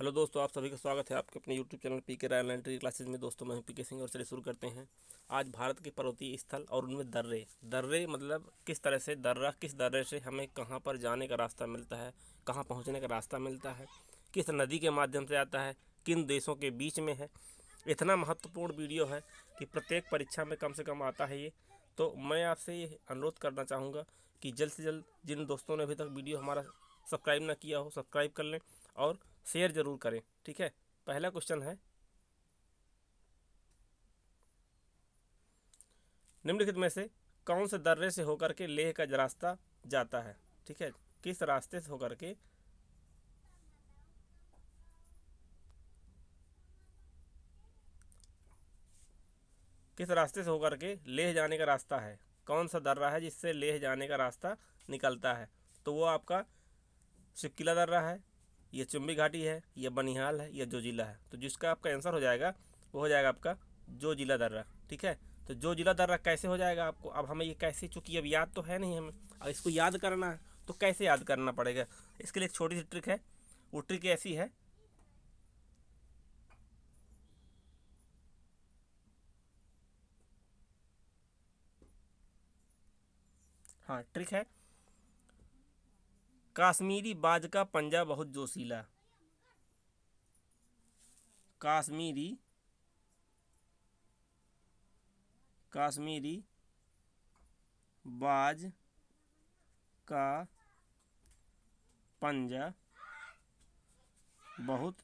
Hello दोस्तों, आप सभी का स्वागत है आपके अपने YouTube channel PK royal entry classes में। दोस्तों मैं हूं पीके सिंह और चलिए शुरू करते हैं। आज भारत के पर्वतीय स्थल और उनमें दर्रे दर्रे मतलब किस तरह से दर्रा, किस दर्रे से हमें कहां पर जाने का रास्ता मिलता है, कहां पहुंचने का रास्ता मिलता है, किस नदी के माध्यम से आता है, किन देशों के बीच में है। इतना महत्वपूर्ण वीडियो है कि प्रत्येक परीक्षा में कम से कम आता है ये। तो मैं आपसे ये अनुरोध करना चाहूँगा कि जल्द से जल्द जिन दोस्तों ने अभी तक वीडियो हमारा सब्सक्राइब ना किया हो, सब्सक्राइब कर लें और शेयर जरूर करें। ठीक है। पहला क्वेश्चन है, निम्नलिखित में से कौन से दर्रे से होकर के लेह का रास्ता जाता है। ठीक है, किस रास्ते से होकर के लेह जाने का रास्ता है, कौन सा दर्रा है जिससे लेह जाने का रास्ता निकलता है। तो वो आपका शिपकिला दर्रा है, ये चुम्बी घाटी है, ये बनिहाल है, ये जोजिला है। तो जिसका आपका आंसर हो जाएगा वो हो जाएगा आपका जोजिला दर्रा। ठीक है। तो जोजिला दर्रा कैसे हो जाएगा आपको, अब हमें ये कैसे, चूंकि अब याद तो है नहीं हमें, अब इसको याद करना है तो कैसे याद करना पड़ेगा। इसके लिए एक छोटी सी ट्रिक है। वो ट्रिक ऐसी है, हाँ ट्रिक है, काश्मीरी बाज का पंजा बहुत जोशीला। काश्मीरी काश्मीरी बाज का पंजा बहुत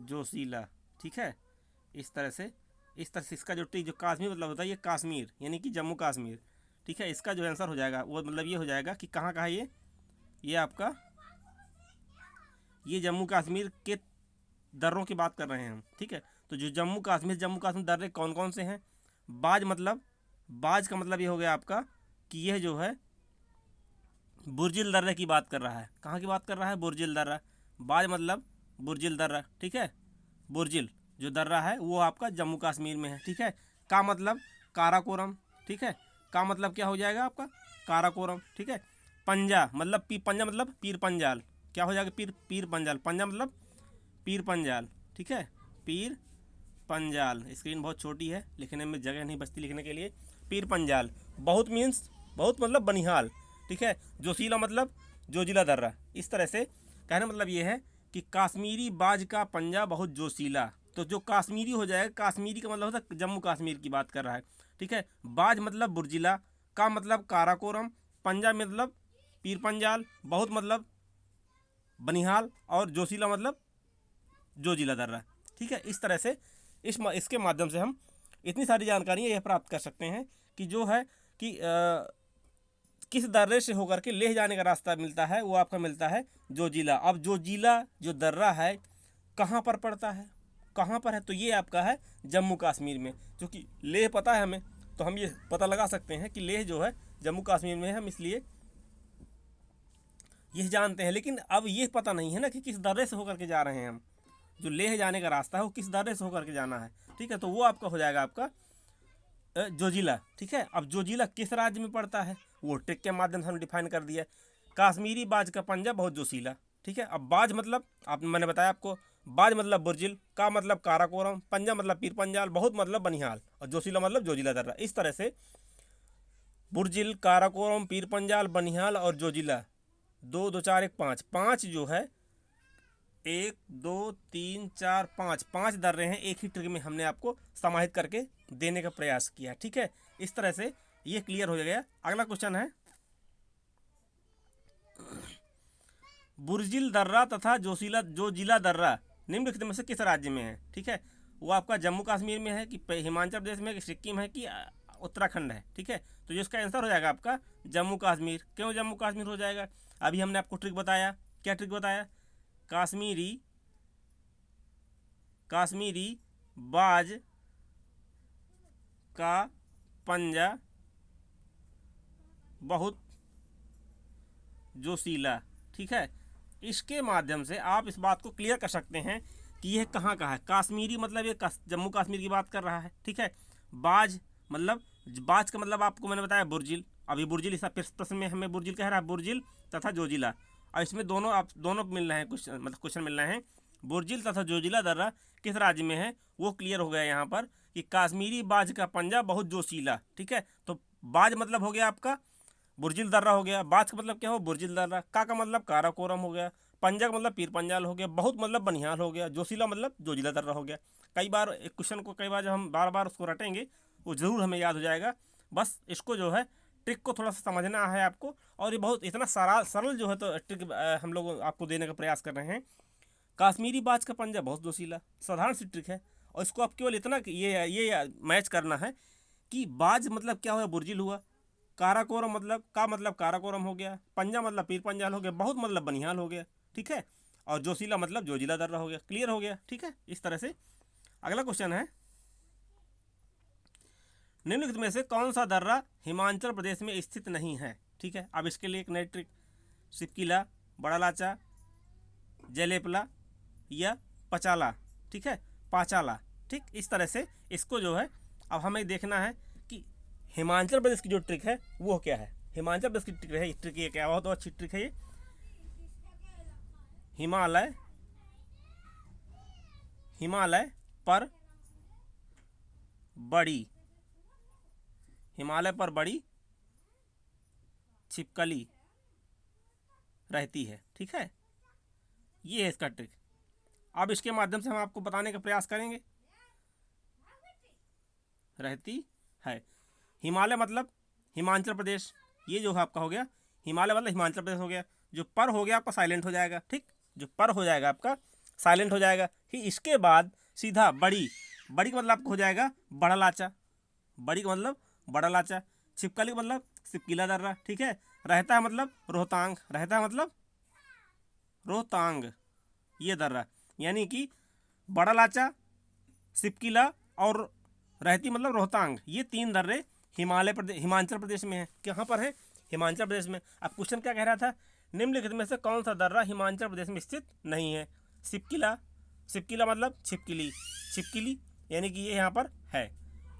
जोशीला। ठीक है। इस तरह से इसका जो काश्मीर मतलब होता है, ये कश्मीर यानी कि जम्मू कश्मीर। ठीक है। इसका जो आंसर हो जाएगा वो मतलब ये हो जाएगा कि कहाँ कहाँ ये आपका ये जम्मू कश्मीर के दर्रों की बात कर रहे हैं हम। ठीक है। तो जो जम्मू कश्मीर दर्रे कौन कौन से हैं। बाज का मतलब ये हो गया आपका कि यह जो है बुर्जिल दर्रे की बात कर रहा है। कहाँ की बात कर रहा है, बुर्जिल दर्रा। बाज मतलब बुर्जिल दर्रा। ठीक है। बुर्जिल जो दर्रा है वो आपका जम्मू कश्मीर में है। ठीक है। का मतलब काराकोरम। ठीक है। का मतलब क्या हो जाएगा आपका, काराकोरम। ठीक है। पंजा मतलब पीर पंजाल। क्या हो जाएगा, पीर पंजाल। पंजा मतलब पीर पंजाल। ठीक है। पीर पंजाल। स्क्रीन बहुत छोटी है, लिखने में जगह नहीं बचती लिखने के लिए। पीर पंजाल बहुत मीन्स बहुत मतलब बनिहाल। ठीक है। जोशीला मतलब जोजिला दर्रा। इस तरह से कहने मतलब ये है कि काश्मीरी बाज का पंजा बहुत जोशीला। तो जो काश्मीरी हो जाएगा, काश्मीरी का मतलब होता है जम्मू कश्मीर की बात कर रहा है। ठीक है। बाज मतलब बुर्जिला, का मतलब काराकोरम, पंजा मतलब पीर पंजाल, बहुत मतलब बनिहाल और जोशीला मतलब जोजिला दर्रा। ठीक है। इस तरह से इसके माध्यम से हम इतनी सारी जानकारियाँ यह प्राप्त कर सकते हैं कि जो है कि किस दर्रे से होकर के लेह जाने का रास्ता मिलता है, वो आपका मिलता है जोजिला। अब जोजिला जो दर्रा है कहाँ पर पड़ता है, कहाँ पर है, तो ये आपका है जम्मू कश्मीर में। क्योंकि लेह पता है हमें, तो हम ये पता लगा सकते हैं कि लेह जो है जम्मू कश्मीर में है, हम इसलिए ये जानते हैं। लेकिन अब ये पता नहीं है ना कि किस दर्रे से होकर के जा रहे हैं हम। जो लेह जाने का रास्ता है वो किस दर्रे से होकर के जाना है। ठीक है। तो वो आपका हो जाएगा आपका जोजिला। ठीक है। अब जोजिला किस राज्य में पड़ता है वो ट्रिक के माध्यम से हम डिफाइन कर दिया। काश्मीरी बाज का पंजा बहुत जोशीला। ठीक है। अब बाज मतलब मैंने बताया आपको, बाज मतलब बुर्जिल, का मतलब काराकोरम, पंजा मतलब पीर पंजाल, बहुत मतलब बनिहाल और जोशीला मतलब जोजिला दर्रा। इस तरह से बुर्जिल, काराकोरम, पीर पंजाल, बनिहाल और जोजिला, दो दो चार एक पाँच, पाँच जो है 1 2 3 4 5 5 दर्रे हैं। एक ही ट्रिक में हमने आपको समाहित करके देने का प्रयास किया। ठीक है। इस तरह से ये क्लियर हो गया। अगला क्वेश्चन है, बुर्जिल दर्रा तथा जोजिला दर्रा निम्नलिखित में से किस राज्य में है। ठीक है। वो आपका जम्मू कश्मीर में है कि हिमाचल प्रदेश में, कि सिक्किम है, कि उत्तराखंड है। ठीक है। तो जिसका आंसर हो जाएगा आपका जम्मू कश्मीर। क्यों जम्मू कश्मीर हो जाएगा, अभी हमने आपको ट्रिक बताया। क्या ट्रिक बताया, काश्मीरी बाज का पंजा बहुत जोशीला। ठीक है। इसके माध्यम से आप इस बात को क्लियर कर सकते हैं कि यह कहाँ का है। काश्मीरी मतलब ये जम्मू कश्मीर की बात कर रहा है। ठीक है। बाज मतलब, बाज का मतलब आपको मैंने बताया बुर्जिल। अभी बुर्जिल इस प्रश्न में हमें बुर्जिल कह रहा है, बुर्जिल तथा जोजिला। और इसमें दोनों आप दोनों मिल रहे हैं क्वेश्चन, मतलब क्वेश्चन मिल रहे हैं। बुर्जिल तथा जोजिला दर्रा किस राज्य में है, वो क्लियर हो गया यहाँ पर कि कश्मीरी बाज का पंजा बहुत जोशीला। ठीक है, तो बाज मतलब हो गया आपका बुर्जिल दर्रा हो गया, बाज का मतलब क्या हो बुर्जिल दर्रा, का मतलब काराकोरम हो गया, पंजा का मतलब पीर पंजाल हो गया, बहुत मतलब बनिहाल हो गया, जोशीला मतलब जोजिला दर्रा हो गया। कई बार एक क्वेश्चन को कई बार जब हम बार बार उसको रटेंगे वो ज़रूर हमें याद हो जाएगा। बस इसको जो है ट्रिक को थोड़ा सा समझना है आपको, और ये बहुत इतना सरल जो है तो ट्रिक हम लोग आपको देने का प्रयास कर रहे हैं। कश्मीरी बाज का पंजा बहुत जोशीला, साधारण सी ट्रिक है, और इसको आप केवल इतना ये मैच करना है कि बाज मतलब क्या हुआ बुर्जिल हुआ, काराकोरम मतलब काराकोरम हो गया, पंजा मतलब पीर पंजाल हो गया, बहुत मतलब बनिहाल हो गया। ठीक है, और जोशीला मतलब जोजिला दर्रा हो गया। क्लियर हो गया। ठीक है, इस तरह से। अगला क्वेश्चन है, निम्नलिखित में से कौन सा दर्रा हिमाचल प्रदेश में स्थित नहीं है। ठीक है, अब इसके लिए एक नई ट्रिक, सिपकिला, बड़ा लाचा, जलेपला या पचाला, ठीक है, पाचाला। ठीक, इस तरह से इसको जो है अब हमें देखना है कि हिमाचल प्रदेश की जो ट्रिक है वो क्या है। हिमाचल प्रदेश की ट्रिक है, ट्रिक ये क्या, बहुत अच्छी ट्रिक है ये। हिमालय पर बड़ी, हिमालय पर बड़ी छिपकली रहती है। ठीक है, ये है इसका ट्रिक। अब इसके माध्यम से हम आपको बताने का प्रयास करेंगे। रहती है, हिमालय मतलब हिमाचल प्रदेश, ये जो है आपका हो गया हिमालय मतलब हिमाचल प्रदेश हो गया। जो पर हो गया आपका साइलेंट हो जाएगा। ठीक, जो पर हो जाएगा आपका साइलेंट हो जाएगा। फिर इसके बाद सीधा बड़ी, बड़ी का मतलब आपको हो जाएगा बड़ा लाचा, बड़ी का मतलब बड़ा लाचा, छिपकली का मतलब सिपकिला दर्रा। ठीक है, रहता है मतलब रोहतांग, रहता है मतलब रोहतांग ये दर्रा, यानी कि बड़ा लाचा, सिपकिला और रहती मतलब रोहतांग, ये तीन दर्रे हिमाचल प्रदेश में है। कहाँ पर है, हिमाचल प्रदेश में। अब क्वेश्चन क्या कह रहा था, निम्नलिखित में से कौन सा दर्रा हिमाचल प्रदेश में स्थित नहीं है। सिपकिला, सिपकिला मतलब छिपकिली यानी कि ये यहाँ पर है।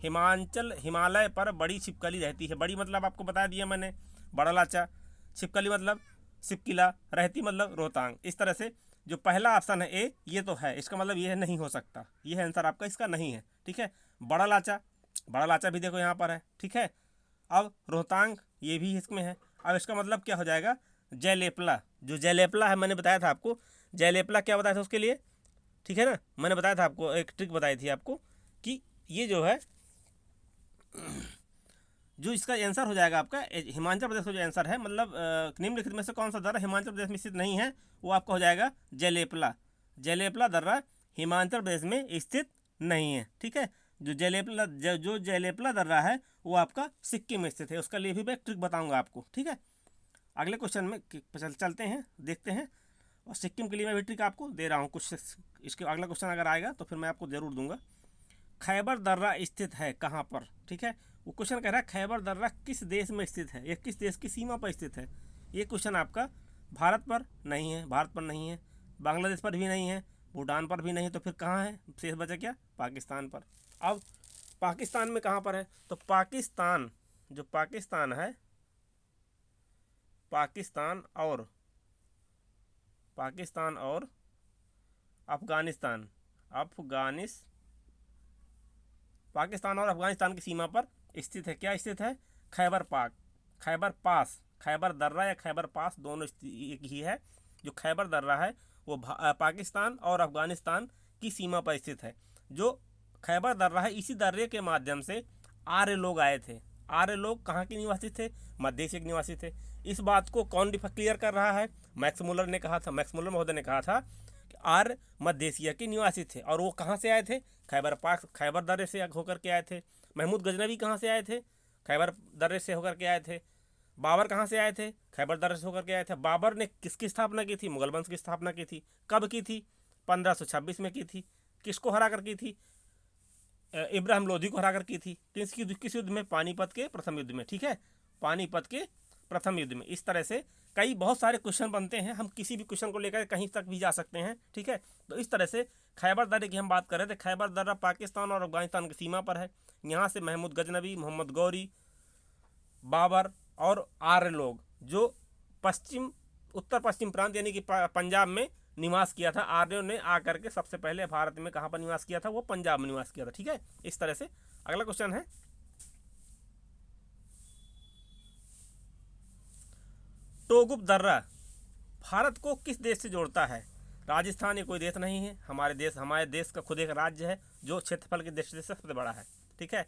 हिमालय पर बड़ी छिपकली रहती है, बड़ी मतलब आपको बता दिया मैंने बड़ा लाचा, छिपकली मतलब सिपकिला, रहती मतलब रोहतांग। इस तरह से जो पहला ऑप्शन है ए, ये तो है, इसका मतलब ये नहीं हो सकता, ये है आंसर आपका, इसका नहीं है। ठीक है, बड़ा लाचा भी देखो यहाँ पर है। ठीक है, अब रोहतांग ये भी इसमें है। अब इसका मतलब क्या हो जाएगा, जयलेपला, जो जयलेपला है मैंने बताया था आपको, जयलेपला क्या बताया था उसके लिए। ठीक है ना, मैंने बताया था आपको, एक ट्रिक बताई थी आपको कि ये जो है जो इसका आंसर हो जाएगा आपका हिमाचल प्रदेश का जो आंसर है, मतलब निम्नलिखित में से कौन सा दर्रा हिमाचल प्रदेश में स्थित नहीं है, वो आपका हो जाएगा जयलेपला। जयलेपला दर्रा हिमाचल प्रदेश में स्थित नहीं है। ठीक है, जो जयलेपला दर्रा है वो आपका सिक्किम में स्थित है। उसका लिए भी मैं ट्रिक बताऊंगा आपको। ठीक है, अगले क्वेश्चन में चलते हैं, देखते हैं। और सिक्किम के लिए मैं भी ट्रिक आपको दे रहा हूँ कुछ, इसके अगला क्वेश्चन अगर आएगा तो फिर मैं आपको ज़रूर दूंगा। खैबर दर्रा स्थित है कहाँ पर। ठीक है, वो क्वेश्चन कह रहा है खैबर दर्रा किस देश में स्थित है, या किस देश की सीमा पर स्थित है। ये क्वेश्चन आपका भारत पर नहीं है, भारत पर नहीं है, बांग्लादेश पर भी नहीं है, भूटान पर भी नहीं, तो फिर कहाँ है, शेष बचा क्या, पाकिस्तान पर। अब पाकिस्तान में कहाँ पर है, तो पाकिस्तान, जो पाकिस्तान है, पाकिस्तान और अफगानिस्तान, पाकिस्तान और अफगानिस्तान की सीमा पर स्थित है। क्या स्थित है, खैबर पास, खैबर दर्रा या खैबर पास दोनों एक ही है। जो खैबर दर्रा है वो पाकिस्तान और अफगानिस्तान की सीमा पर स्थित है। जो खैबर दर्रा है, इसी दर्रे के माध्यम से आर्य लोग आए थे। आर्य लोग कहाँ के निवासी थे, मध्य एशिया के निवासी थे। इस बात को कौन क्लियर कर रहा है, मैक्स मुलर ने कहा था, मैक्स मुलर महोदय ने कहा था कि आर्य मध्य एशिया के निवासी थे। और वो कहाँ से आए थे, खैबर दर्रे से होकर के आए थे। महमूद गजनवी कहाँ से आए थे, खैबर दर्रे से होकर के आए थे। बाबर कहाँ से आए थे, खैबर दर्रे से होकर के आए थे। बाबर ने किसकी स्थापना की थी, मुगल वंश की स्थापना की थी। कब की थी, 1526 में की थी। किसको हरा कर की थी, इब्राहिम लोधी को हरा कर की थी। किस युद्ध में, पानीपत के प्रथम युद्ध में। ठीक है, पानीपत के प्रथम युद्ध में। इस तरह से कई बहुत सारे क्वेश्चन बनते हैं, हम किसी भी क्वेश्चन को लेकर कहीं तक भी जा सकते हैं। ठीक है, तो इस तरह से खैबर दर्रे की हम बात कर रहे थे। खैबर दर्रा पाकिस्तान और अफगानिस्तान की सीमा पर है। यहाँ से महमूद गजनवी, मोहम्मद गौरी, बाबर और आर्य लोग जो पश्चिम उत्तर पश्चिम प्रांत यानी कि पंजाब में निवास किया था। आर्यों ने आकर के सबसे पहले भारत में कहाँ पर निवास किया था? वो पंजाब में निवास किया था। ठीक है, इस तरह से। अगला क्वेश्चन है, टोगुप दर्रा भारत को किस देश से जोड़ता है? राजस्थान ये कोई देश नहीं है, हमारे देश का खुद एक राज्य है जो क्षेत्रफल के दृष्टि से सबसे बड़ा है। ठीक है,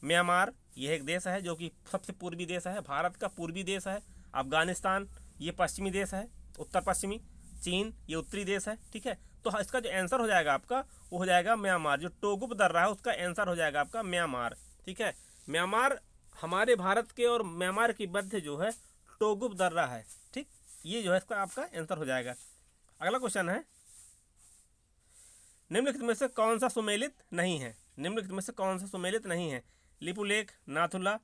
म्यांमार यह एक देश है जो कि सबसे पूर्वी देश है, भारत का पूर्वी देश है। अफगानिस्तान ये पश्चिमी देश है, उत्तर पश्चिमी। चीन ये उत्तरी देश है। ठीक है, तो इसका जो आंसर हो जाएगा आपका वो हो जाएगा म्यांमार। जो टोगुप दर्रा है उसका आंसर हो जाएगा आपका म्यांमार। ठीक है, म्यांमार हमारे भारत के और म्यांमार की मध्य जो है टोगुप दर्रा है। ठीक, ये जो है इसका आपका आंसर हो जाएगा। अगला क्वेश्चन है, निम्नलिखित में से कौन सा सुमेलित नहीं है? निम्नलिखित में से कौन सा सुमेलित नहीं है? लिपुलेख नाथुला,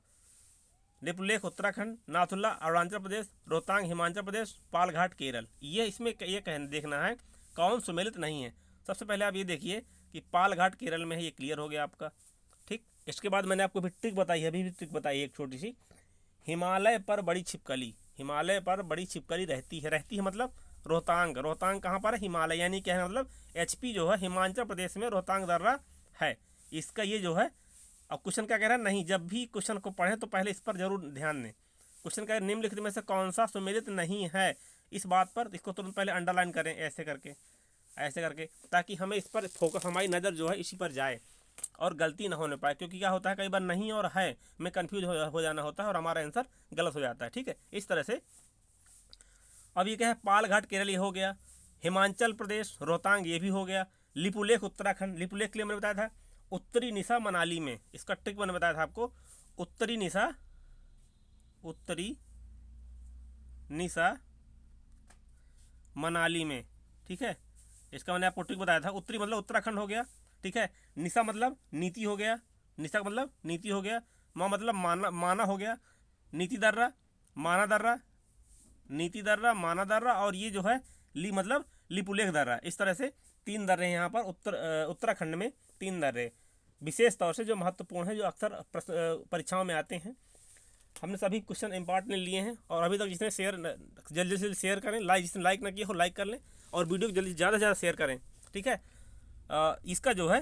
लिपुलेख उत्तराखंड, नाथुला अरुणाचल प्रदेश, रोहतांग हिमाचल प्रदेश, पालघाट केरल। ये इसमें ये देखना है कौन सुमेलित नहीं है। सबसे पहले आप ये देखिए कि पालघाट केरल में है, ये क्लियर हो गया आपका। ठीक, इसके बाद मैंने आपको भी ट्रिक बताई है, अभी भी ट्रिक बताई है एक छोटी सी। हिमालय पर बड़ी छिपकली, हिमालय पर बड़ी छिपकली रहती है मतलब रोहतांग। रोहतांग कहाँ पर है? हिमालय, यानी क्या है मतलब HP जो है हिमाचल प्रदेश में रोहतांग दर्रा है। इसका ये जो है, अब क्वेश्चन क्या कह रहा है, नहीं, जब भी क्वेश्चन को पढ़ें तो पहले इस पर जरूर ध्यान दें। क्वेश्चन कह रहे निम्नलिखित में से कौन सा सुमेलित नहीं है, इस बात पर इसको तुरंत पहले अंडरलाइन करें ऐसे करके, ताकि हमें इस पर फोकस, हमारी नज़र जो है इसी पर जाए और गलती ना होने पाए। क्योंकि क्या होता है कई बार नहीं और है में कन्फ्यूज हो जाना होता है और हमारा आंसर गलत हो जाता है। ठीक है, इस तरह से। अब ये क्या है, पालघाट केरल ये हो गया, हिमाचल प्रदेश रोहतांग ये भी हो गया, लिपुलेख उत्तराखंड, लिपुलेख के लिए मैंने बताया था उत्तरी निशा मनाली में, इसका ट्रिक मैंने बताया था आपको, उत्तरी निशा मनाली में। ठीक है, इसका मैंने आपको ट्रिक बताया था। उत्तरी मतलब उत्तराखंड हो गया। ठीक है, निशा मतलब नीति हो गया, निशा मतलब नीति हो गया, मतलब माना हो गया, नीति दर्रा, माना दर्रा, नीति दर्रा, माना दर्रा, और ये जो है ली मतलब लिपुलेख दर्रा। इस तरह से 3 दर्रे हैं यहाँ पर उत्तराखंड में 3 दर्रे विशेष तौर से जो महत्वपूर्ण है, जो अक्सर परीक्षाओं में आते हैं। हमने सभी क्वेश्चन इंपॉर्टेंट लिए हैं और अभी तक जिसने शेयर जल्दी से शेयर करें, जिसने लाइक ना किया हो लाइक कर लें और वीडियो को जल्दी ज़्यादा से ज़्यादा शेयर करें। ठीक है, इसका जो है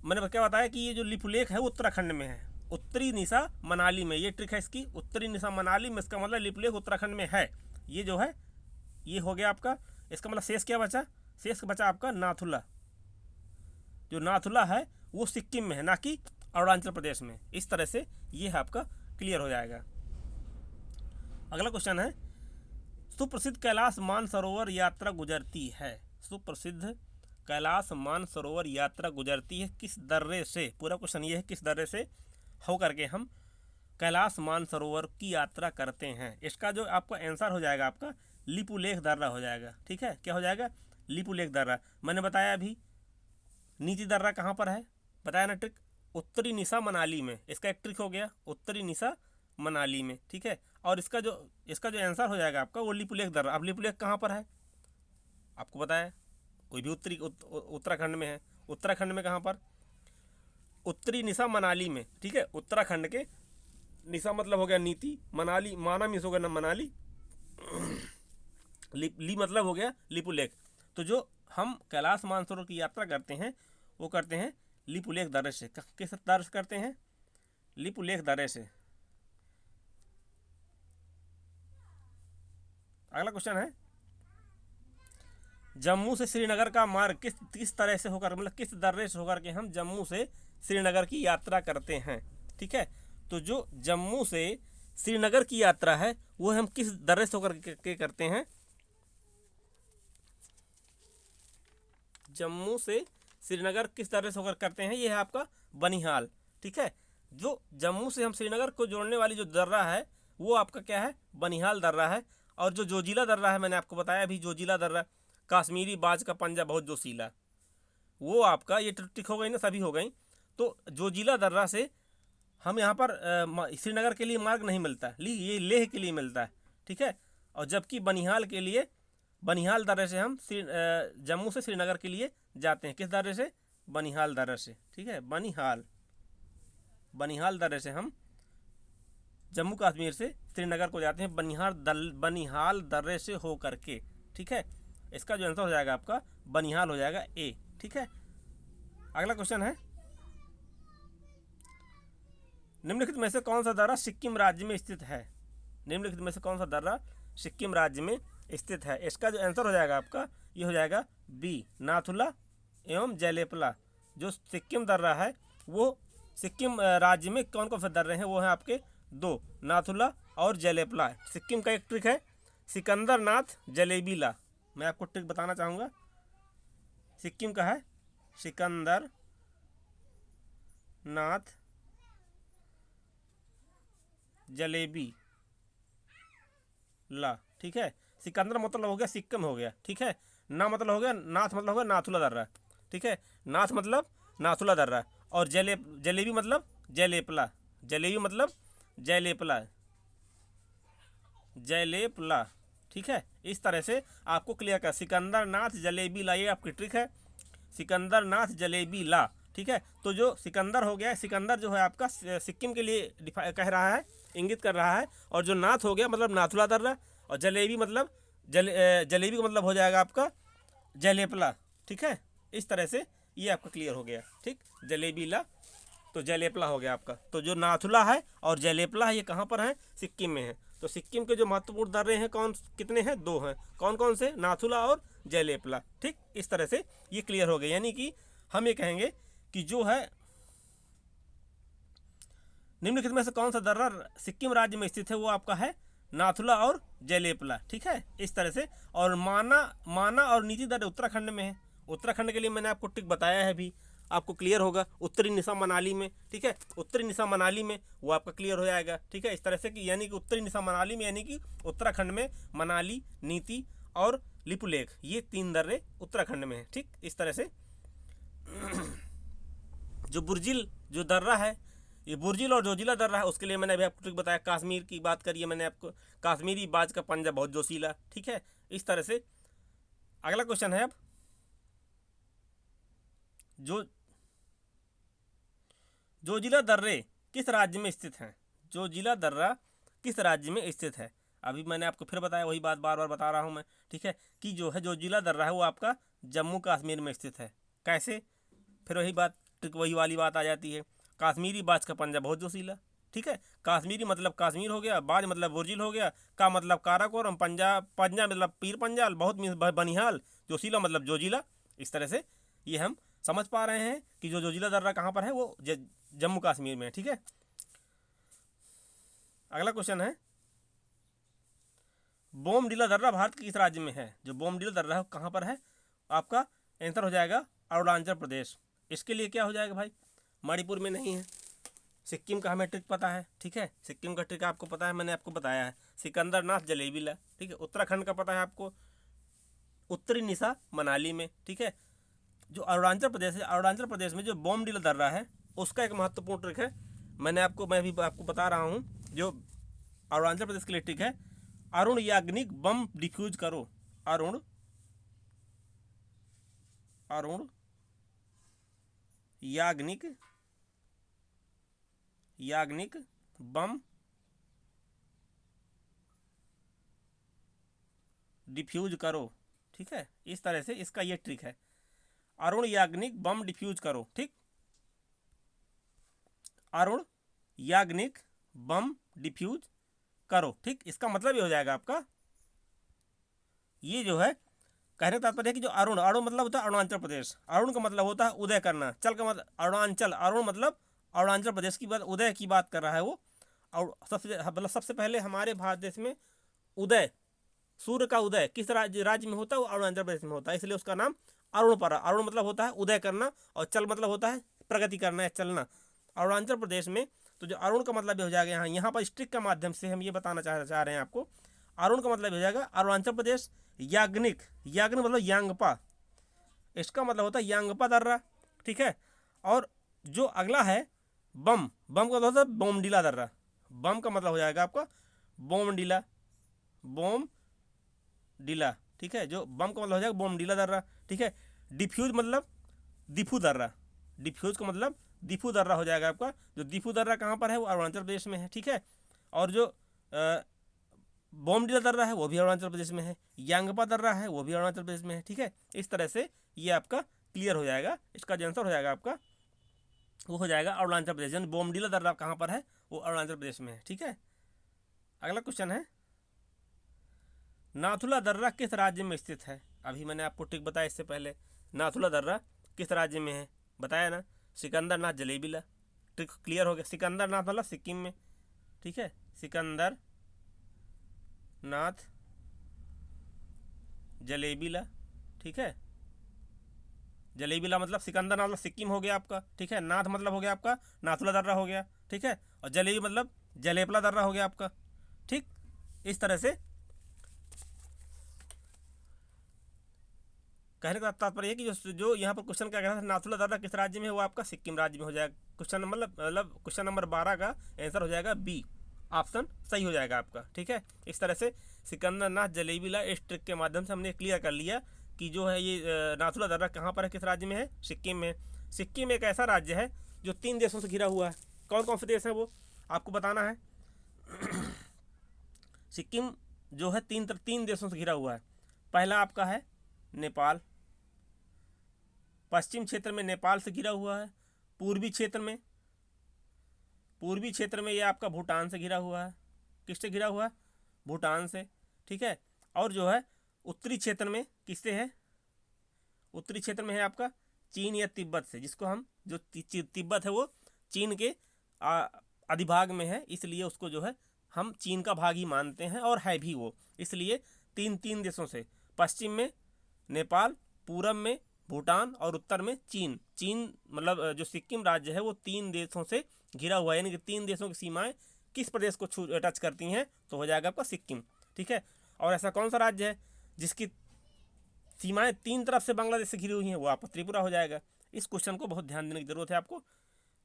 मैंने क्या बताया कि ये जो लिपुलेख है वो उत्तराखंड में है, उत्तरी निशा मनाली में, ये ट्रिक है इसकी, उत्तरी निशा मनाली में, इसका मतलब लिपुलेख उत्तराखंड में है। ये जो है ये हो गया आपका, इसका मतलब शेष क्या बचा? शेष बचा आपका नाथुला। जो नाथुला है वो सिक्किम में है, ना कि अरुणाचल प्रदेश में। इस तरह से ये है आपका क्लियर हो जाएगा। अगला क्वेश्चन है, सुप्रसिद्ध कैलाश मानसरोवर यात्रा गुजरती है, सुप्रसिद्ध कैलाश मानसरोवर यात्रा गुजरती है किस दर्रे से? पूरा क्वेश्चन ये है किस दर्रे से हो करके हम कैलाश मानसरोवर की यात्रा करते हैं। इसका जो आपका आंसर हो जाएगा आपका लिपुलेख दर्रा हो जाएगा। ठीक है, क्या हो जाएगा? लिपुलेख दर्रा। मैंने बताया अभी नीति दर्रा कहाँ पर है, बताया ना ट्रिक, उत्तरी निशा मनाली में। इसका एक ट्रिक हो गया उत्तरी निशा मनाली में। ठीक है, और इसका जो आंसर हो जाएगा आपका वो लिपुलेख दर्रा। अब लिपुलेख कहाँ पर है आपको बताया, कोई भी उत्तराखंड में है। उत्तराखंड में कहाँ पर? उत्तरी निशा मनाली में। ठीक है, उत्तराखंड के निशा मतलब हो गया नीति, मनाली माना मीन्स हो गया ना मनाली, ली मतलब हो गया लिपुलेख। तो जो हम कैलाश मानसरोवर की यात्रा करते हैं वो करते हैं लिपुलेख दर्रे से। किस दर्रे से करते हैं? लिपुलेख दर्रे से। अगला क्वेश्चन है, जम्मू से श्रीनगर का मार्ग किस तरह से होकर, मतलब किस दर्रे से होकर के हम जम्मू से श्रीनगर की यात्रा करते हैं? ठीक है, तो जो जम्मू से श्रीनगर की यात्रा है वो हम किस दर्रे से होकर के करते हैं? जम्मू से श्रीनगर किस दर्रे से होकर करते हैं? ये है आपका बनिहाल। ठीक है, जो जम्मू से हम श्रीनगर को जोड़ने वाली जो दर्रा है वो आपका क्या है? बनिहाल दर्रा है। और जो जोजिला दर्रा है मैंने आपको बताया अभी, जोजिला दर्रा, कश्मीरी बाज का पंजा बहुत जोशीला, वो आपका, ये ट्रिक हो गई ना, सभी हो गई। तो जोजिला दर्रा से हम यहाँ पर श्रीनगर के लिए मार्ग नहीं मिलता, ये लेह के लिए मिलता है। ठीक है, और जबकि बनिहाल के लिए, बनिहाल दर्रे से हम जम्मू से श्रीनगर के लिए जाते हैं। किस दर्रे से? बनिहाल दर्रे से। ठीक है, बनिहाल दर्रे से हम जम्मू कश्मीर से श्रीनगर को जाते हैं बनिहाल दर्रे से हो करके, ठीक है। इसका जो आंसर हो जाएगा आपका बनिहाल हो जाएगा ए, ठीक है। अगला क्वेश्चन है, निम्नलिखित में से कौन सा दर्रा सिक्किम राज्य में स्थित है? निम्नलिखित में से कौन सा दर्रा सिक्किम राज्य में स्थित है? इसका जो आंसर हो जाएगा आपका ये हो जाएगा बी, नाथुला एवं जयलेपला। जो सिक्किम दर्रा है वो सिक्किम राज्य में कौन कौन से दर्रे हैं? वो हैं आपके दो, नाथुला और जयलेपला। सिक्किम का एक ट्रिक है सिकंदर नाथ जलेबीला। मैं आपको ट्रिक बताना चाहूँगा। सिक्किम का है सिकंदर नाथ जलेबी ला, ठीक है। सिकंदर मतलब हो गया सिक्किम हो गया, ठीक है। ना मतलब हो गया नाथ मतलब हो गया नाथुला दर्रा, ठीक है। नाथ मतलब नाथुला दर्रा और जलेबी मतलब जयलेपला, जलेबी मतलब जयलेपला, जयलेपला, ठीक है। इस तरह से आपको क्लियर कर सिकंदर नाथ जलेबी ला, ये आपकी ट्रिक है, सिकंदर नाथ जलेबी ला, ठीक है। तो जो सिकंदर हो गया, सिकंदर जो है आपका सिक्किम के लिए कह रहा है, इंगित कर रहा है। और जो नाथ हो गया मतलब नाथुला दर्रा, और जलेबी मतलब जलेबी का मतलब हो जाएगा आपका जयलेपला, ठीक है। इस तरह से ये आपका क्लियर हो गया, ठीक। जलेबी ला तो जयलेपला हो गया आपका। तो जो नाथुला है और जयलेपला है ये कहाँ पर है? सिक्किम में है। तो सिक्किम के जो महत्वपूर्ण दर्रे हैं कौन कितने हैं? दो हैं। कौन कौन से? नाथुला और जयलेपला, ठीक। इस तरह से ये क्लियर हो गया। यानी कि हम ये कहेंगे कि जो है निम्नलिखित में से कौन सा दर्रा सिक्किम राज्य में स्थित है? वो आपका है नाथुला और जयलेपला, ठीक है। इस तरह से। और माना और नीति दर्रे उत्तराखंड में है। उत्तराखंड के लिए मैंने आपको टिक बताया है भी, आपको क्लियर होगा। उत्तरी निशा मनाली में, ठीक है। उत्तरी निशा मनाली में वो आपका क्लियर हो जाएगा, ठीक है। इस तरह से कि यानी कि उत्तरी निशा मनाली में यानी कि उत्तराखंड में मनाली, नीति और लिपुलेख, ये तीन दर्रे उत्तराखंड में है, ठीक। इस तरह से जो बुर्जिल जो दर्रा है, ये बुर्जिल और जोजिला दर्रा है, उसके लिए मैंने अभी आपको ट्रिक बताया। कश्मीर की बात करी है मैंने आपको, कश्मीरी बाज का पंजा बहुत जोशीला, ठीक है। इस तरह से अगला क्वेश्चन है अब, जोजिला दर्रे किस राज्य में स्थित हैं? जोजिला दर्रा किस राज्य में स्थित है? अभी मैंने आपको फिर बताया, वही बात बार बार बता रहा हूँ मैं, ठीक है। कि जो है जोजिला दर्रा है वो आपका जम्मू कश्मीर में स्थित है। कैसे? फिर वही बात, ट्रिक वही वाली बात आ जाती है। कश्मीरी बाज का पंजा बहुत जोशीला, ठीक है। कश्मीरी मतलब कश्मीर हो गया, बाज मतलब बुर्जिल हो गया, का मतलब काराकोरम, पंजा मतलब पीर पंजाल, बहुत बनिहाल, जोशीला मतलब जोजिला। इस तरह से ये हम समझ पा रहे हैं कि जो जोजिला दर्रा कहाँ पर है? वो जम्मू कश्मीर में है, ठीक है। अगला क्वेश्चन है, बोमडिला दर्रा भारत के किस राज्य में है? जो बोमडिला दर्रा है कहाँ पर है? आपका आंसर हो जाएगा अरुणाचल प्रदेश। इसके लिए क्या हो जाएगा भाई? मणिपुर में नहीं है। सिक्किम का हमें ट्रिक पता है, ठीक है। सिक्किम का ट्रिक आपको पता है, मैंने आपको बताया है, सिकंदर नाथ जलेबीला, ठीक है। उत्तराखंड का पता है आपको, उत्तरी निशा मनाली में, ठीक है। जो अरुणाचल प्रदेश है, अरुणाचल प्रदेश में जो बोमडिला दर्रा है उसका एक महत्वपूर्ण ट्रिक है, मैं भी आपको बता रहा हूँ। जो अरुणाचल प्रदेश के लिए ट्रिक है, अरुण याग्निक बम डिफ्यूज करो। अरुण याग्निक बम डिफ्यूज करो, ठीक है। इस तरह से इसका ये ट्रिक है, अरुण याग्निक बम डिफ्यूज करो, ठीक। अरुण याग्निक बम डिफ्यूज करो, ठीक। इसका मतलब ये हो जाएगा आपका, ये जो है कहने का तात्पर्य है कि जो अरुण मतलब होता है अरुणाचल प्रदेश, अरुण का मतलब होता है उदय करना, चल का मतलब अरुणाचल, अरुण मतलब अरुणाचल प्रदेश की बात, उदय की बात कर रहा है वो। और सबसे पहले हमारे भारत देश में उदय, सूर्य का उदय किस राज्य में होता है? वो अरुणाचल प्रदेश में होता है, इसलिए उसका नाम अरुण पड़ा। अरुण मतलब होता है उदय करना, और चल मतलब होता है प्रगति करना या चलना, अरुणाचल प्रदेश में। तो जो अरुण का मतलब हो जाएगा यहाँ पर स्ट्रिक के माध्यम से हम ये बताना चाह रहे हैं आपको, अरुण का मतलब हो जाएगा अरुणाचल प्रदेश। याग्निक मतलब यांगपा, इसका मतलब होता है यांगपा दर्रा, ठीक है। और जो अगला है बम का मतलब होता है बोमडिला दर्रा, बम का मतलब हो जाएगा आपका बोमडिला, ठीक है। जो बम का मतलब हो जाएगा बोमडिला दर्रा, ठीक है। डिफ्यूज मतलब दिफू दर्रा, डिफ्यूज का मतलब दिफू दर्रा हो जाएगा आपका। जो दिफू दर्रा कहाँ पर है? वो अरुणाचल प्रदेश में है, ठीक है। और जो बोमडिला दर्रा है वो भी अरुणाचल प्रदेश में है, यांगपा दर्रा है वो भी अरुणाचल प्रदेश में है। ठीक है, इस तरह से ये आपका क्लियर हो जाएगा। इसका जो आंसर हो जाएगा आपका वो हो जाएगा अरुणाचल प्रदेश। यानी बोमडिला दर्रा कहाँ पर है, वो अरुणाचल प्रदेश में है। ठीक है, अगला क्वेश्चन है, नाथुला दर्रा किस राज्य में स्थित है? अभी मैंने आपको ट्रिक बताया इससे पहले, नाथुला दर्रा किस राज्य में है बताया ना, सिकंदरनाथ जलेबीला। ट्रिक क्लियर हो गया। सिकंदरनाथ मतलब सिक्किम में। ठीक है, सिकंदर नाथ जलेबीला। ठीक है, जलेबीला मतलब सिकंदर मतलब सिक्किम हो गया आपका। ठीक है, नाथ मतलब हो गया आपका नाथुला दर्रा हो गया। ठीक है, और जलेबी मतलब जलेपला दर्रा हो गया आपका। ठीक, इस तरह से कहने का तात्पर्य है कि जो यहाँ पर क्वेश्चन क्या कह रहा था, नाथुला दर्रा किस राज्य में है, वो आपका सिक्किम राज्य में हो जाएगा। क्वेश्चन मतलब क्वेश्चन नंबर 12 का आंसर हो जाएगा बी, ऑप्शन सही हो जाएगा आपका। ठीक है, इस तरह से सिकंदरनाथ जलेबीला इस ट्रिक के माध्यम से हमने क्लियर कर लिया कि जो है ये नाथुला दर्रा कहाँ पर है, किस राज्य में है, सिक्किम में। सिक्किम एक ऐसा राज्य है जो 3 देशों से घिरा हुआ है। कौन कौन से देश हैं वो आपको बताना है। सिक्किम जो है तीन देशों से घिरा हुआ है। पहला आपका है नेपाल, पश्चिम क्षेत्र में नेपाल से घिरा हुआ है। पूर्वी क्षेत्र में ये आपका भूटान से घिरा हुआ है। किससे घिरा हुआ है, भूटान से। ठीक है, और जो है उत्तरी क्षेत्र में किससे है, उत्तरी क्षेत्र में है आपका चीन या तिब्बत से, जिसको हम जो तिब्बत है वो चीन के अधिभाग में है, इसलिए उसको जो है हम चीन का भाग ही मानते हैं, और है भी वो। इसलिए तीन देशों से, पश्चिम में नेपाल, पूरब में भूटान और उत्तर में चीन मतलब जो सिक्किम राज्य है वो 3 देशों से घिरा हुआ है। यानी कि 3 देशों की सीमाएं किस प्रदेश को टच करती हैं, तो हो जाएगा आपका सिक्किम। ठीक है, और ऐसा कौन सा राज्य है जिसकी सीमाएं 3 तरफ से बांग्लादेश से घिरी हुई हैं, वो आपका त्रिपुरा हो जाएगा। इस क्वेश्चन को बहुत ध्यान देने की जरूरत है आपको।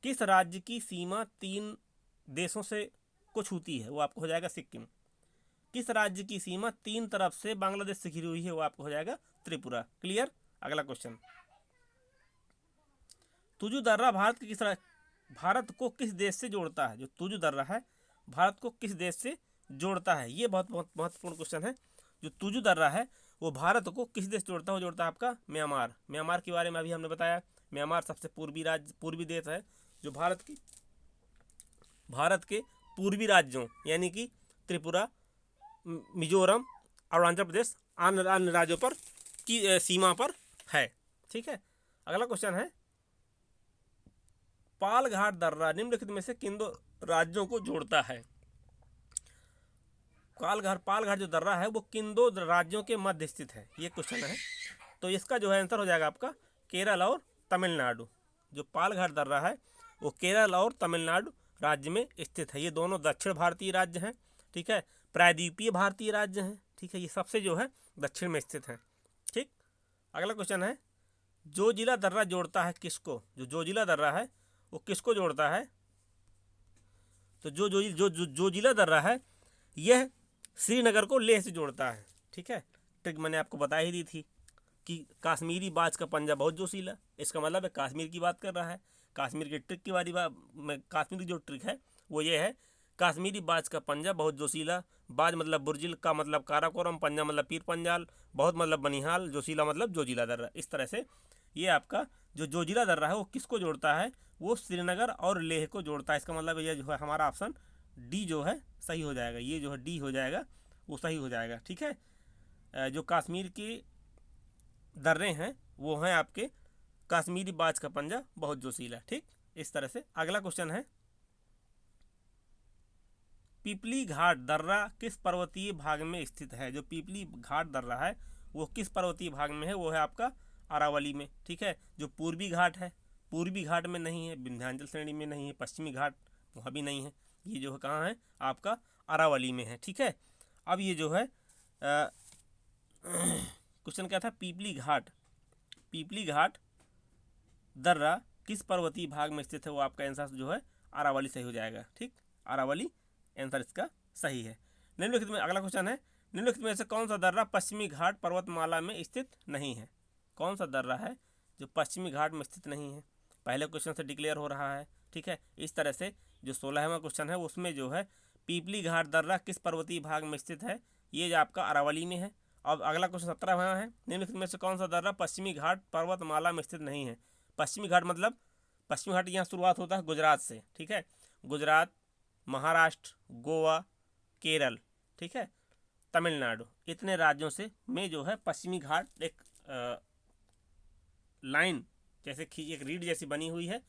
किस राज्य की सीमा 3 देशों से को छूती है, वो आपको हो जाएगा सिक्किम। किस राज्य की सीमा 3 तरफ से बांग्लादेश से घिरी हुई है, वो आपको हो जाएगा त्रिपुरा। क्लियर, अगला क्वेश्चन, तुजु दर्रा भारत को किस देश से जोड़ता है? जो तुजु दर्रा है भारत को किस देश से जोड़ता है, ये बहुत महत्वपूर्ण क्वेश्चन है। जो तुजु दर्रा है वो भारत को किस देश जोड़ता है, वो जोड़ता है आपका म्यांमार के बारे में अभी हमने बताया। म्यांमार सबसे पूर्वी देश है जो भारत के पूर्वी राज्यों यानी कि त्रिपुरा, मिजोरम, अरुणाचल प्रदेश, अन्य राज्यों पर की सीमा पर है। ठीक है, अगला क्वेश्चन है, पालघाट दर्रा निम्नलिखित में से किन 2 राज्यों को जोड़ता है? पालघाट जो दर्रा है वो किन 2 राज्यों के मध्य स्थित है, ये क्वेश्चन है। तो इसका जो है आंसर हो जाएगा आपका केरल और तमिलनाडु। जो पालघाट दर्रा है वो केरल और तमिलनाडु राज्य में स्थित है। ये दोनों दक्षिण भारतीय राज्य हैं। ठीक है, प्रायद्वीपीय भारतीय राज्य हैं। ठीक है, ये सबसे जो है दक्षिण में स्थित हैं। ठीक, अगला क्वेश्चन है, जोजिला दर्रा जोड़ता है किसको? जो जोजिला दर्रा है वो किसको जोड़ता है? तो जोजिला दर्रा है यह श्रीनगर को लेह से जोड़ता है। ठीक है, ट्रिक मैंने आपको बता ही दी थी कि कश्मीरी बाज का पंजा बहुत जोशीला, इसका मतलब है कश्मीर की बात कर रहा है। कश्मीर की ट्रिक की कश्मीर की जो ट्रिक है वो ये है, कश्मीरी बाज का पंजा बहुत जोशीला। बाज मतलब बुर्जिल, का मतलब काराकोरम, पंजा मतलब पीर पंजाल, बहुत मतलब बनिहाल, जोशीला मतलब जोजिला दर्रा। इस तरह से ये आपका जो जोजिला दर्रा है वो किसको जोड़ता है, वो श्रीनगर और लेह को जोड़ता है। इसका मतलब ये जो है हमारा ऑप्शन डी जो है सही हो जाएगा। ये जो है डी हो जाएगा वो सही हो जाएगा। ठीक है, जो कश्मीर की दर्रे हैं वो हैं आपके कश्मीरी बाज का पंजा बहुत जोशीला। ठीक, इस तरह से अगला क्वेश्चन है, पिपली घाट दर्रा किस पर्वतीय भाग में स्थित है? जो पिपली घाट दर्रा है वो किस पर्वतीय भाग में है, वो है आपका अरावली में। ठीक है, जो पूर्वी घाट है, पूर्वी घाट में नहीं है, विंध्याचल श्रेणी में नहीं है, पश्चिमी घाट वहाँ भी नहीं है, ये जो है कहाँ है आपका अरावली में है। ठीक है, अब ये जो है क्वेश्चन क्या था, पिपली घाट दर्रा किस पर्वतीय भाग में स्थित है, वो आपका आंसर जो है अरावली सही हो जाएगा। ठीक, अरावली आंसर इसका सही है। निम्नलिखित में अगला क्वेश्चन है, निम्नलिखित में से कौन सा दर्रा पश्चिमी घाट पर्वतमाला में स्थित नहीं है? कौन सा दर्रा है जो पश्चिमी घाट में स्थित नहीं है? पहले क्वेश्चन से डिक्लेयर हो रहा है। ठीक है, इस तरह से जो 16वां क्वेश्चन है उसमें जो है पीपली घाट दर्रा किस पर्वतीय भाग में स्थित है? ये जो आपका अरावली में है। अब अगला क्वेश्चन 17वां है, निम्नलिखित में से कौन सा दर्रा पश्चिमी घाट पर्वतमाला में स्थित नहीं है? पश्चिमी घाट मतलब पश्चिमी घाट यहाँ शुरुआत होता है गुजरात से, ठीक है, गुजरात, महाराष्ट्र, गोवा, केरल, ठीक है, तमिलनाडु, इतने राज्यों से में जो है पश्चिमी घाट एक लाइन जैसे एक रीढ़ जैसी बनी हुई है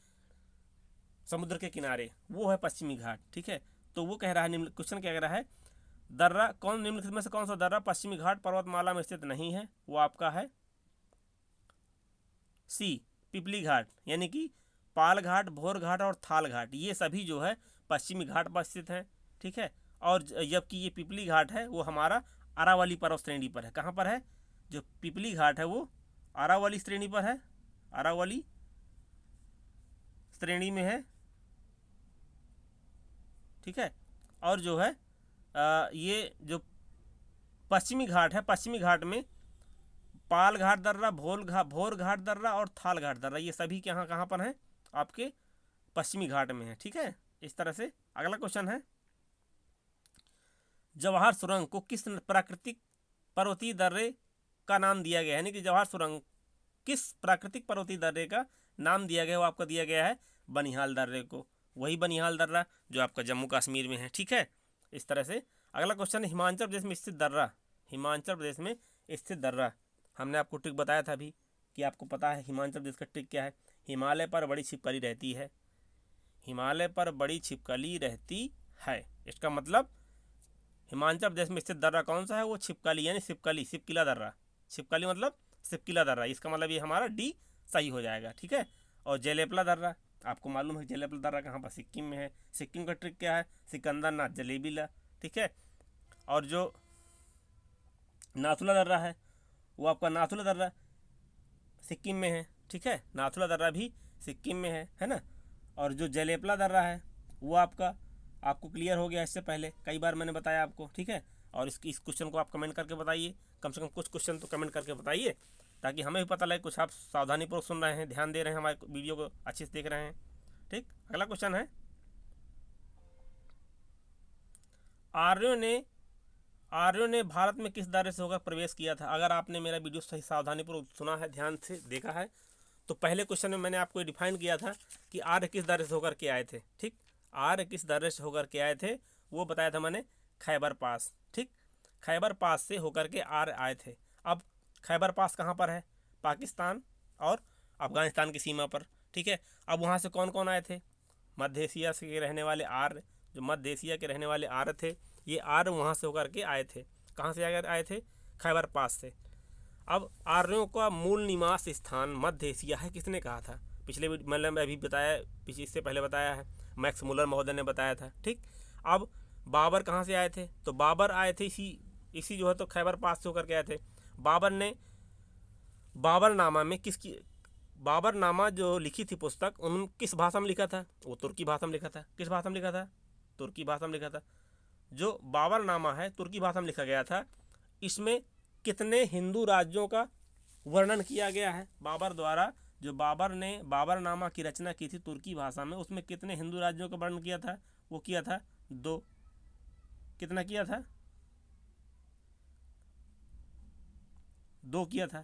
समुद्र के किनारे, वो है पश्चिमी घाट, ठीक है। तो वो कह रहा है, क्वेश्चन क्या कह रहा है, दर्रा कौन निम्नलिखित में से कौन सा दर्रा पश्चिमी घाट पर्वतमाला में स्थित नहीं है? वो आपका है सी, पिपली घाट, यानी कि पाल घाट, भोर घाट और थाल घाट, ये सभी जो है पश्चिमी घाट पर स्थित हैं, ठीक है। और जबकि ये पिपली घाट है वो हमारा अरावली पर्वत श्रेणी पर है। कहाँ पर है? जो पिपली घाट है वो अरावली श्रेणी पर है, अरावली श्रेणी में है, ठीक है। और जो है ये जो पश्चिमी घाट है, पश्चिमी घाट में पाल घाट दर्रा, भोर घाट दर्रा और थाल घाट दर्रा, ये सभी कहाँ कहाँ पर हैं? आपके पश्चिमी घाट में है, ठीक है। इस तरह से अगला क्वेश्चन है, जवाहर सुरंग को किस प्राकृतिक पर्वतीय दर्रे का नाम दिया गया है? यानी कि जवाहर सुरंग किस प्राकृतिक पर्वतीय दर्रे का नाम दिया गया है? वो आपको दिया गया है बनिहाल दर्रे को, वही बनिहाल दर्रा जो आपका जम्मू कश्मीर में है, ठीक है। इस तरह से अगला क्वेश्चन है, हिमाचल प्रदेश में स्थित दर्रा, हिमाचल प्रदेश में स्थित दर्रा, हमने आपको ट्रिक बताया था अभी कि आपको पता है हिमाचल प्रदेश का ट्रिक क्या है, हिमालय पर बड़ी छिपकली रहती है, हिमालय पर बड़ी छिपकली रहती है, इसका मतलब हिमाचल प्रदेश में स्थित दर्रा कौन सा है? वो छिपकली, यानी सिपकली, सिपकिला दर्रा, छिपकली मतलब सिपकिला दर्रा, इसका मतलब ये हमारा डी सही हो जाएगा, ठीक है। और जेलेपला दर्रा, आपको मालूम है जेलेपला दर्रा कहाँ पर? सिक्किम में है। सिक्किम का ट्रिक क्या है? सिकंदरनाथ जलेबीला, ठीक है। और जो नाथुला दर्रा है वो आपका नाथुला दर्रा सिक्किम में है, ठीक है, नाथुला दर्रा भी सिक्किम में है ना। और जो जलेपला दर्रा है वो आपको क्लियर हो गया, इससे पहले कई बार मैंने बताया आपको, ठीक है। और इस क्वेश्चन को आप कमेंट करके बताइए, कम से कम कुछ क्वेश्चन तो कमेंट करके बताइए, ताकि हमें भी पता लगे कुछ आप सावधानीपूर्वक सुन रहे हैं, ध्यान दे रहे हैं, हमारे वीडियो को अच्छे से देख रहे हैं, ठीक। अगला क्वेश्चन है, आर्यों ने भारत में किस दर्रे से होकर प्रवेश किया था? अगर आपने मेरा वीडियो सही सावधानीपूर्वक सुना है, ध्यान से देखा है, तो पहले क्वेश्चन में मैंने आपको डिफाइन किया था कि आर्य किस दर्रे से होकर के आए थे, ठीक। आर्य किस दर्रे से होकर के आए थे वो बताया था मैंने, खैबर पास, ठीक, खैबर पास से होकर के आर्य आए थे। अब खैबर पास कहाँ पर है? पाकिस्तान और अफगानिस्तान की सीमा पर, ठीक है। अब वहाँ से कौन कौन आए थे? मध्य एशिया से रहने वाले आर्य, जो मध्य एशिया के रहने वाले आर्य थे, ये आर्य वहाँ से होकर के आए थे। कहाँ से आए थे? खैबर पास से। अब आर्यों का मूल निवास स्थान मध्य एशिया है, किसने कहा था? पिछले मतलब अभी बताया, इससे पहले बताया है, मैक्स मुलर महोदय ने बताया था, ठीक। अब बाबर कहाँ से आए थे? तो बाबर आए थे इसी जो है तो खैबर पास से होकर के आए थे। बाबर ने बाबरनामा में बाबरनामा जो लिखी थी पुस्तक, उन्होंने किस भाषा में लिखा था? वो तुर्की भाषा में लिखा था। किस भाषा में लिखा था? तुर्की भाषा में लिखा था। जो बाबरनामा है तुर्की भाषा में लिखा गया था। इसमें कितने हिंदू राज्यों का वर्णन किया गया है बाबर द्वारा? जो बाबर ने बाबरनामा की रचना की थी तुर्की भाषा में, उसमें कितने हिंदू राज्यों का वर्णन किया था? वो किया था 2। कितना किया था? 2 किया था,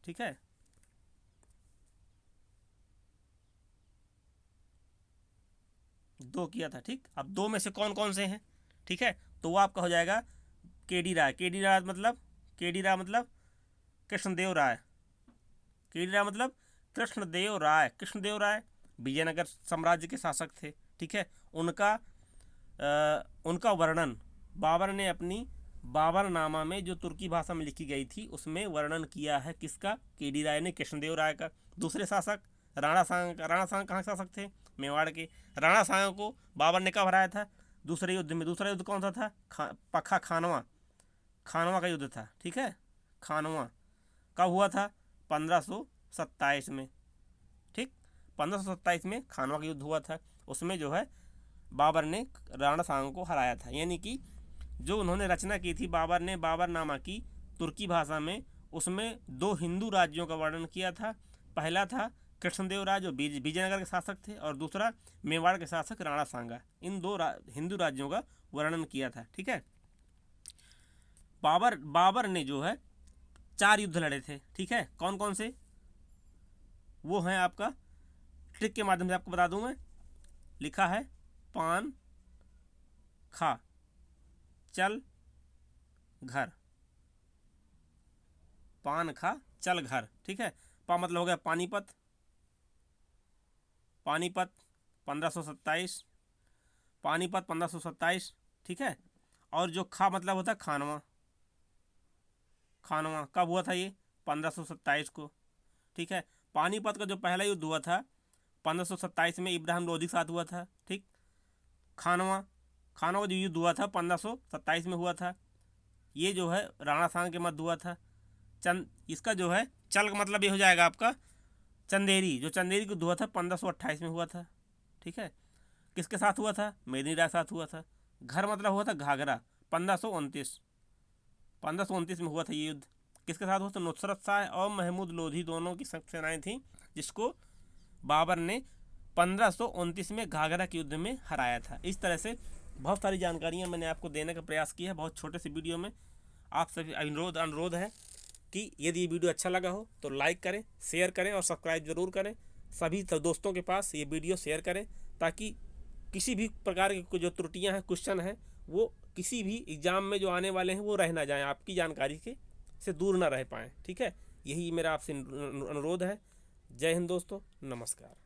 ठीक है। दो किया था, ठीक। अब 2 में से कौन कौन से हैं, ठीक है, तो वो आपका हो जाएगा केडी राय। केडी राय मतलब कृष्णदेव राय। केडी राय मतलब कृष्णदेव राय विजयनगर साम्राज्य के शासक थे, ठीक है। उनका वर्णन बाबर ने अपनी बाबरनामा में जो तुर्की भाषा में लिखी गई थी उसमें वर्णन किया है। किसका? केडी राय ने, कृष्णदेव राय का। दूसरे शासक राणा सांग कहाँ के शासक थे? मेवाड़ के। राणा सांग को बाबर ने कब हराया था? दूसरे युद्ध में। दूसरा युद्ध कौन सा था? खानवा का युद्ध था, ठीक है। खानवा कब हुआ था? 1527 में, ठीक। 1527 में खानवा का युद्ध हुआ था। उसमें जो है बाबर ने राणा सांग को हराया था। यानी कि जो उन्होंने रचना की थी बाबर ने बाबरनामा की तुर्की भाषा में, उसमें 2 हिंदू राज्यों का वर्णन किया था। पहला था कृष्णदेवराय जो विजयनगर के शासक थे, और दूसरा मेवाड़ के शासक राणा सांगा। इन दो हिंदू राज्यों का वर्णन किया था। ठीक है, बाबर ने जो है 4 युद्ध लड़े थे। ठीक है, कौन कौन से, वो हैं आपका, ट्रिक के माध्यम से आपको बता दूं मैं। लिखा है पान खा चल घर, पान खा चल घर। ठीक है, पा मतलब हो गया पानीपत, 1527, पानीपत 1527। ठीक है, और जो खा मतलब होता है खानवा, खानवा कब हुआ था ये, 1527 को। ठीक है, पानीपत का जो पहला युद्ध हुआ था 1527 में इब्राहिम लोधी के साथ हुआ था। ठीक, खानवा का जो युद्ध हुआ था 1527 में हुआ था, ये जो है राणा सांग के मध्य हुआ था। इसका जो है चल का मतलब ये हो जाएगा आपका चंदेरी, जो चंदेरी युद्ध हुआ था 1528 में हुआ था। ठीक है, किसके साथ हुआ था, मेदिनी राय के साथ हुआ था। घर मतलब हुआ था घाघरा, 1529 में हुआ था ये युद्ध। किसके साथ हुआ था, नुसरत शाह और महमूद लोधी दोनों की सेनाएं थीं, जिसको बाबर ने 1529 में घाघरा के युद्ध में हराया था। इस तरह से बहुत सारी जानकारियां मैंने आपको देने का प्रयास किया है बहुत छोटे से वीडियो में। आप सभी अनुरोध है कि यदि ये वीडियो अच्छा लगा हो तो लाइक करें, शेयर करें और सब्सक्राइब जरूर करें। सभी दोस्तों के पास ये वीडियो शेयर करें, ताकि किसी भी प्रकार की जो त्रुटियां हैं, क्वेश्चन हैं, वो किसी भी एग्ज़ाम में जो आने वाले हैं वो रह ना जाएं, आपकी जानकारी से दूर ना रह पाएँ। ठीक है, यही मेरा आपसे अनुरोध है। जय हिंद दोस्तों, नमस्कार।